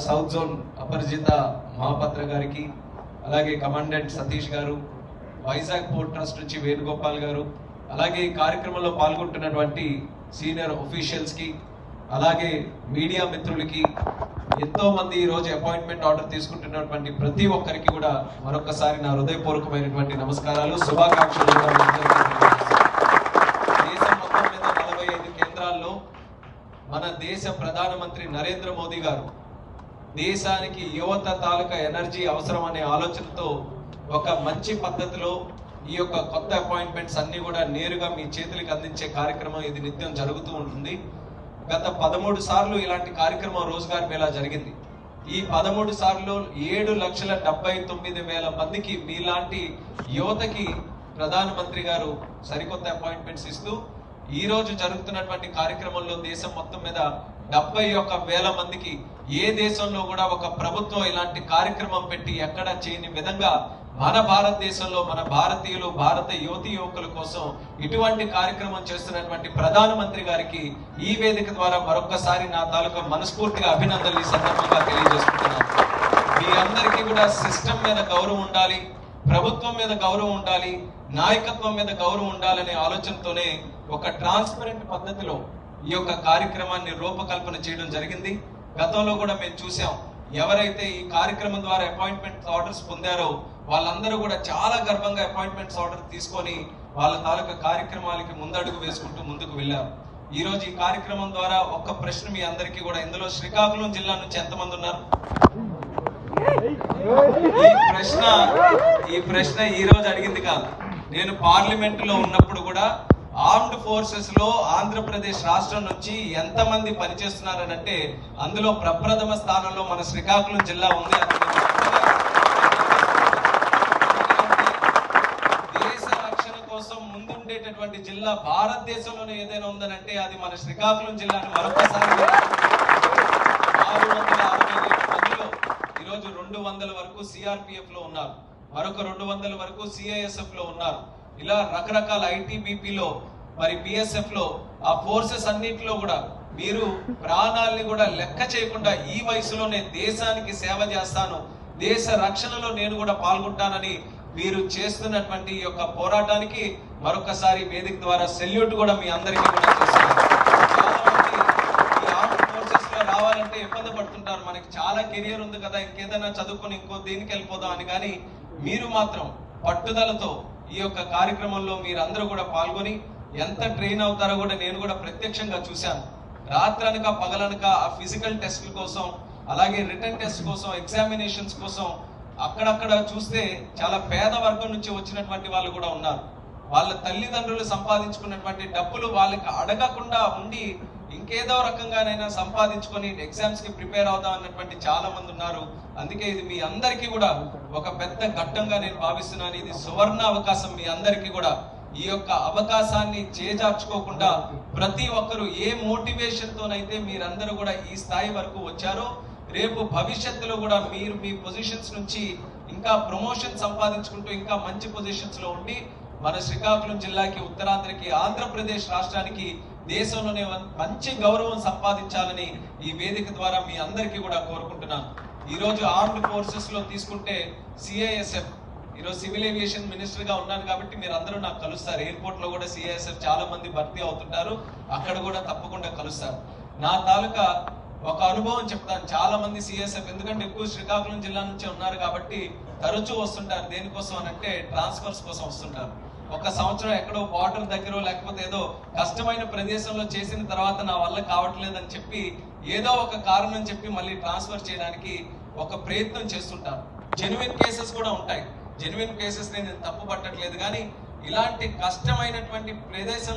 South zone అపరిజిత మహాపత్ర గారికి, అలాగే commandant Satish గారు, వైజాగ్ పోర్ట్ ట్రస్ట్ నుంచి వేణుగోపాల్ గారు, అలాగే ఈ కార్యక్రమంలో పాల్గొంటున్నటువంటి సీనియర్ ఆఫీషియల్స్ కి, అలాగే మీడియా మిత్రులకి, ఎంతో మంది ఈ రోజు అపాయింట్మెంట్ ఆర్డర్ తీసుకుంటున్నటువంటి ప్రతి ఒక్కరికి కూడా మరొకసారి నా హృదయపూర్వకమైనటువంటి నమస్కారాలు, శుభాకాంక్షలు. దేశం మొత్తం మీద 45 కేంద్రాల్లో మన దేశ ప్రధానమంత్రి నరేంద్ర మోదీ గారు దేశానికి యువత తాలూకా ఎనర్జీ అవసరం అనే ఆలోచనతో ఒక మంచి పద్ధతిలో ఈ యొక్క కొత్త అపాయింట్మెంట్స్ అన్ని కూడా నేరుగా మీ చేతులకు అందించే కార్యక్రమం ఇది నిత్యం జరుగుతూ ఉంటుంది. గత 13 సార్లు ఇలాంటి కార్యక్రమం రోజ్గార్ మేళా జరిగింది. ఈ 13 సార్లు 7,79,000 మందికి మీలాంటి యువతకి ప్రధానమంత్రి గారు సరికొత్త అపాయింట్మెంట్స్ ఇస్తూ ఈ రోజు జరుగుతున్నటువంటి కార్యక్రమంలో దేశం మొత్తం మీద 71,000 మందికి ఏ దేశంలో కూడా ఒక ప్రభుత్వం ఇలాంటి కార్యక్రమం పెట్టి ఎక్కడ చేయని విధంగా మన భారతదేశంలో మన భారతీయులు భారత యువతి యువకుల కోసం ఇటువంటి కార్యక్రమం చేస్తున్నటువంటి ప్రధానమంత్రి గారికి ఈ వేదిక ద్వారా మరొకసారి నా తాలూకా మనస్ఫూర్తిగా అభినందనలు ఈ సందర్భంగా తెలియజేసుకుంటున్నాను. మీ అందరికీ కూడా సిస్టమ్ మీద గౌరవం ఉండాలి, ప్రభుత్వం మీద గౌరవం ఉండాలి, నాయకత్వం మీద గౌరవం ఉండాలనే ఆలోచనతోనే ఒక ట్రాన్స్పరెంట్ పద్ధతిలో ఈ యొక్క కార్యక్రమాన్ని రూపకల్పన చేయడం జరిగింది. గతంలో కూడా మేము చూసాం, ఎవరైతే ఈ కార్యక్రమం ద్వారా అపాయింట్మెంట్ ఆర్డర్స్ పొందారో వాళ్ళందరూ కూడా చాలా గర్వంగా అపాయింట్మెంట్స్ ఆర్డర్ తీసుకొని వాళ్ళ తాలూకా కార్యక్రమాలకి ముందడుగు వేసుకుంటూ ముందుకు వెళ్ళారు. ఈ రోజు ఈ కార్యక్రమం ద్వారా ఒక్క ప్రశ్న మీ అందరికీ కూడా, ఇందులో శ్రీకాకుళం జిల్లా నుంచి ఎంతమంది ఉన్నారు? ఈ ప్రశ్న ఈ రోజు అడిగింది కాదు. నేను పార్లమెంట్ లో ఉన్నప్పుడు కూడా ఆర్మ్డ్ ఫోర్సెస్ లో ఆంధ్రప్రదేశ్ రాష్ట్రం నుంచి ఎంతమంది పనిచేస్తున్నారనంటే అందులో ప్రప్రథమ స్థానంలో మన శ్రీకాకుళం జిల్లా ఉంది. దేశ రక్షణ కోసం ముందుండేటటువంటి జిల్లా భారతదేశంలోనే ఏదైనా ఉందనంటే అది మన శ్రీకాకుళం జిల్లాని మరొకసారి 667 మందిలో ఈరోజు 200 వరకు సిఆర్పిఎఫ్ లో ఉన్నారు, మరొక 200 వరకు సిఐఎస్ఎఫ్ లో ఉన్నారు. ఇలా రకరకాల ఐటీబీపీలో మరి బిఎస్ఎఫ్ లో ఆ ఫోర్సెస్ అన్నింటిలో కూడా మీరు ప్రాణాలని కూడా లెక్క చేయకుండా ఈ వయసులోనే దేశానికి సేవ చేస్తాను, దేశ రక్షణలో నేను కూడా పాల్గొంటానని మీరు చేస్తున్నటువంటి ఈ యొక్క పోరాటానికి మరొకసారి వేదిక ద్వారా సెల్యూట్ కూడా మీ అందరికీ కూడా చేస్తున్నాను. చాలా మంది ఈ ఆర్మ్డ్ ఫోర్సెస్ లో రావాలంటే ఇబ్బంది పడుతుంటారు, మనకి చాలా కెరియర్ ఉంది కదా, ఇంకేదైనా చదువుకొని ఇంకో దీనికి వెళ్ళిపోదాం అని. కానీ మీరు మాత్రం పట్టుదలతో ఈ యొక్క కార్యక్రమంలో మీరందరూ కూడా పాల్గొని ఎంత ట్రైన్ అవుతారో కూడా నేను కూడా ప్రత్యక్షంగా చూశాను. రాత్రనక పగలనక ఆ ఫిజికల్ టెస్ట్ల కోసం, అలాగే రిటర్న్ టెస్ట్ కోసం, ఎగ్జామినేషన్స్ కోసం అక్కడక్కడ చూస్తే చాలా పేద వర్గం నుంచి వచ్చినటువంటి వాళ్ళు కూడా ఉన్నారు. వాళ్ళ తల్లిదండ్రులు సంపాదించుకున్నటువంటి డబ్బులు వాళ్ళకి అడగకుండా ఉండి ఇంకేదో రకంగానైనా సంపాదించుకొని ఎగ్జామ్స్ కి ప్రిపేర్ అవుదాం అన్నటువంటి చాలా మంది ఉన్నారు. అందుకే ఇది మీ అందరికీ కూడా ఒక పెద్ద ఘట్టంగా నేను భావిస్తున్నాను. ఇది సువర్ణ అవకాశం. మీ అందరికీ కూడా ఈ యొక్క అవకాశాన్ని చేజార్చుకోకుండా ప్రతి ఒక్కరు ఏ మోటివేషన్ తోనైతే మీరందరూ కూడా ఈ స్థాయి వరకు వచ్చారో రేపు భవిష్యత్తులో కూడా మీరు మీ పొజిషన్స్ నుంచి ఇంకా ప్రమోషన్ సంపాదించుకుంటూ ఇంకా మంచి పొజిషన్స్ లో ఉండి మన శ్రీకాకుళం జిల్లాకి, ఉత్తరాంధ్రకి, ఆంధ్రప్రదేశ్ రాష్ట్రానికి దేశంలోనే మంచి గౌరవం సంపాదించాలని ఈ వేదిక ద్వారా మీ అందరికీ కూడా కోరుకుంటున్నాను. ఈ రోజు ఆర్మ్డ్ ఫోర్సెస్ లో తీసుకుంటే సిఐఎస్ఎఫ్, ఈరోజు సివిల్ ఏవియేషన్ మినిస్టర్ గా ఉన్నాను కాబట్టి మీరు అందరూ నాకు కలుస్తారు. ఎయిర్పోర్ట్ లో కూడా సిఐఎస్ఎఫ్ చాలా మంది భర్తీ అవుతుంటారు, అక్కడ కూడా తప్పకుండా కలుస్తారు. నా తాలూకా ఒక అనుభవం చెప్తాను. చాలా మంది సిఎస్ఎఫ్, ఎందుకంటే ఎక్కువ శ్రీకాకుళం జిల్లా నుంచి ఉన్నారు కాబట్టి తరచూ వస్తుంటారు. దేనికోసం అనంటే ట్రాన్స్ఫర్స్ కోసం వస్తుంటారు. ఒక సంవత్సరం ఎక్కడో బార్డర్ దగ్గర లేకపోతే ఏదో కష్టమైన ప్రదేశంలో చేసిన తర్వాత నా వల్ల కావట్లేదని చెప్పి ఏదో ఒక కారణం చెప్పి మళ్ళీ ట్రాన్స్ఫర్ చేయడానికి ఒక ప్రయత్నం చేస్తుంటారు. జెన్యున్ కేసెస్ కూడా ఉంటాయి. జెన్యున్ కేసెస్ నేను తప్పు పట్టట్లేదు, కానీ ఇలాంటి కష్టమైనటువంటి ప్రదేశం